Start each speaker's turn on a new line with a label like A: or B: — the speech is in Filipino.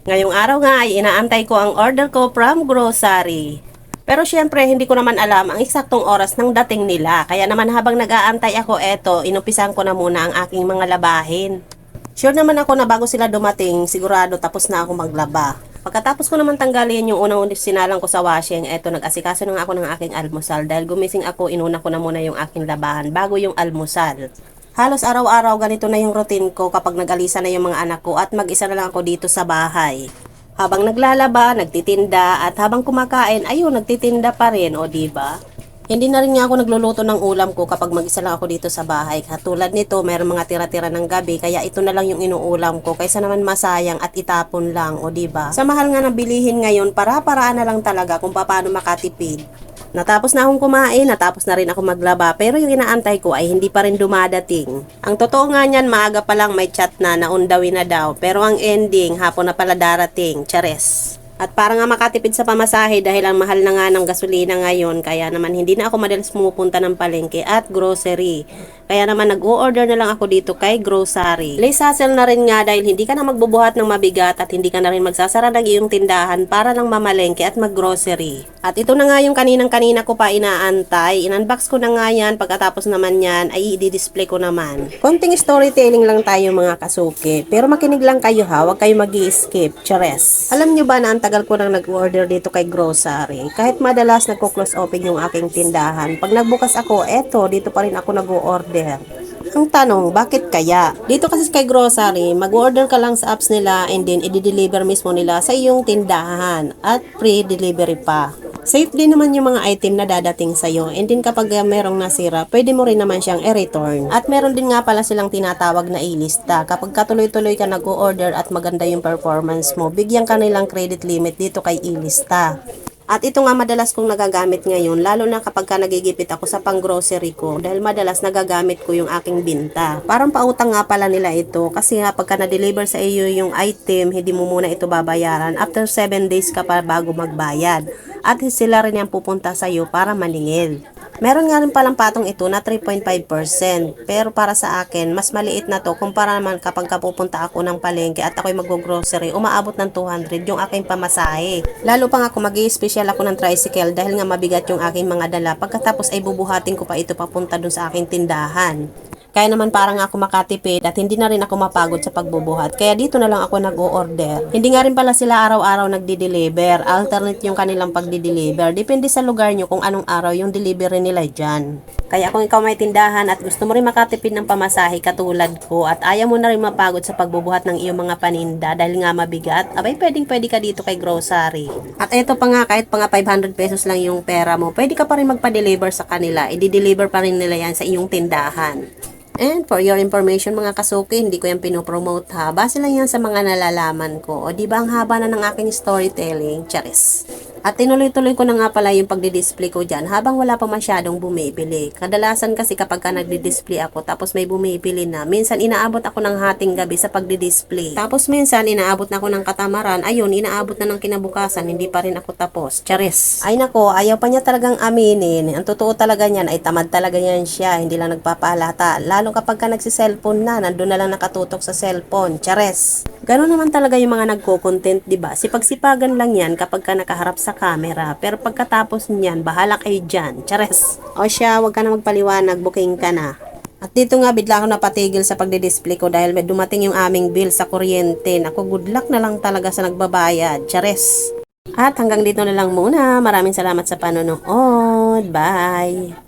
A: Ngayong araw nga ay inaantay ko ang order ko from grocery. Pero syempre hindi ko naman alam ang eksaktong oras ng dating nila. Kaya naman habang nag-aantay ako inumpisan ko na muna ang aking mga labahin. Sure naman ako na bago sila dumating, sigurado tapos na ako maglaba. Pagkatapos ko naman tanggalin yung unang sinalang ko sa washing, nag-asikaso na ako ng aking almusal. Dahil gumising ako, inuna ko na muna yung aking labahan bago yung almusal. Halos araw-araw ganito na yung routine ko kapag nag-alisa na yung mga anak ko at mag-isa na lang ako dito sa bahay. Habang naglalaba, nagtitinda at habang kumakain, ayun, nagtitinda pa rin, o diba? Hindi na rin nga ako nagluluto ng ulam ko kapag mag-isa lang ako dito sa bahay. Katulad nito, mayroong mga tira-tira ng gabi, kaya ito na lang yung inuulam ko kaysa naman masayang at itapon lang, o diba? Sa mahal nga ng bilihin ngayon, para-paraan na lang talaga kung paano makatipid. Natapos na akong kumain, natapos na rin ako maglaba, pero yung inaantay ko ay hindi pa rin dumadating. Ang totoo nga niyan, maaga pa lang may chat na naundawin na daw, pero ang ending, hapon na pala darating, chares. At para nga makatipid sa pamasahe dahil ang mahal na nga ng gasolina ngayon, kaya naman hindi na ako madalas pumupunta ng palengke at grocery. Kaya naman nag-o-order na lang ako dito kay grocery. Less hassle na rin nga dahil hindi ka na magbubuhat ng mabigat at hindi ka na rin magsasara ng iyong tindahan para lang mamalengke at mag-grocery. At ito na nga yung kaninang-kanina ko pa inaantay. In-unbox ko na nga yan, pagkatapos naman yan ay i-display ko naman. Konting storytelling lang tayo mga kasuki. Pero makinig lang kayo ha, huwag kayo mag-i-skip. Chares. Alam nyo ba na ang tagal ko nang nag-order dito kay grocery? Kahit madalas nagko-close open yung aking tindahan. Pag nagbukas ako, dito pa rin ako nag-order. Ang tanong, bakit kaya? Dito kasi kay grocery, mag-order ka lang sa apps nila and then i-deliver mismo nila sa iyong tindahan at free delivery pa. Safe din naman yung mga item na dadating sa'yo and then kapag merong nasira, pwede mo rin naman siyang i-return. At meron din nga pala silang tinatawag na ilista. Kapag katuloy-tuloy ka nag-order at maganda yung performance mo, bigyan ka nilang credit limit dito kay ilista. At ito nga madalas kong nagagamit ngayon, lalo na kapag nagigipit ako sa pang-grocery ko dahil madalas nagagamit ko yung aking binta. Parang pautang nga pala nila ito kasi nga pagka na-deliver sa iyo yung item, hindi mo muna ito babayaran. After 7 days ka pa bago magbayad. At sila rin yung pupunta sa iyo para maningil. Meron nga rin palang patong ito na 3.5%. Pero para sa akin, mas maliit na to kumpara naman kapag pupunta ako ng palengke at ako'y mag-grocery, umaabot ng 200 yung aking pamasahe. Lalo pa nga kung mag-i-special ako ng tricycle dahil nga mabigat yung aking mga dala. Pagkatapos ay bubuhatin ko pa ito papunta dun sa aking tindahan. Kaya naman parang ako makatipid at hindi na rin ako mapagod sa pagbubuhat. Kaya dito na lang ako nag-o-order. Hindi nga rin pala sila araw-araw nagdi-deliver. Alternate yung kanilang pagdi-deliver. Depende sa lugar nyo kung anong araw yung delivery nila dyan. Kaya kung ikaw may tindahan at gusto mo rin makatipid ng pamasahe katulad ko at ayaw mo na rin mapagod sa pagbubuhat ng iyong mga paninda dahil nga mabigat, abay pwedeng-pwede ka dito kay grocery. At eto pa nga, kahit pa nga 500 pesos lang yung pera mo, pwede ka pa rin magpa-deliver sa kanila. I-deliver pa rin nila yan sa iyong tindahan. And for your information mga kasuki, hindi ko yan pinopromote ha. Base lang yan sa mga nalalaman ko. O diba ang haba na ng aking storytelling? Charis. At tinuloy-tuloy ko na nga pala yung pagdi-display ko dyan habang wala pa masyadong bumibili. Kadalasan kasi kapag ka nagdi-display ako tapos may bumibili na, minsan inaabot ako ng hating gabi sa pagdi-display. Tapos minsan inaabot na ako ng katamaran, ayun, inaabot na ng kinabukasan, hindi pa rin ako tapos. Charis. Ay nako, ayaw pa niya talagang aminin. Ang totoo talaga niyan ay tamad talaga yan siya, hindi lang nagpapalata. Lalo kapag ka nagsi-cellphone na, nandun na lang nakatutok sa cellphone. Charis. Gano'n naman talaga yung mga nagko-content, diba? Sipagsipagan lang yan kapag ka nakaharap sa camera. Pero pagkatapos niyan, bahala kayo dyan. Chares. O siya, wag ka na magpaliwanag, booking ka na. At dito nga, bigla ako napatigil sa pagdi-display ko dahil may dumating yung aming bill sa kuryente. Naku, good luck na lang talaga sa nagbabayad. Chares. At hanggang dito na lang muna. Maraming salamat sa panonood. Bye!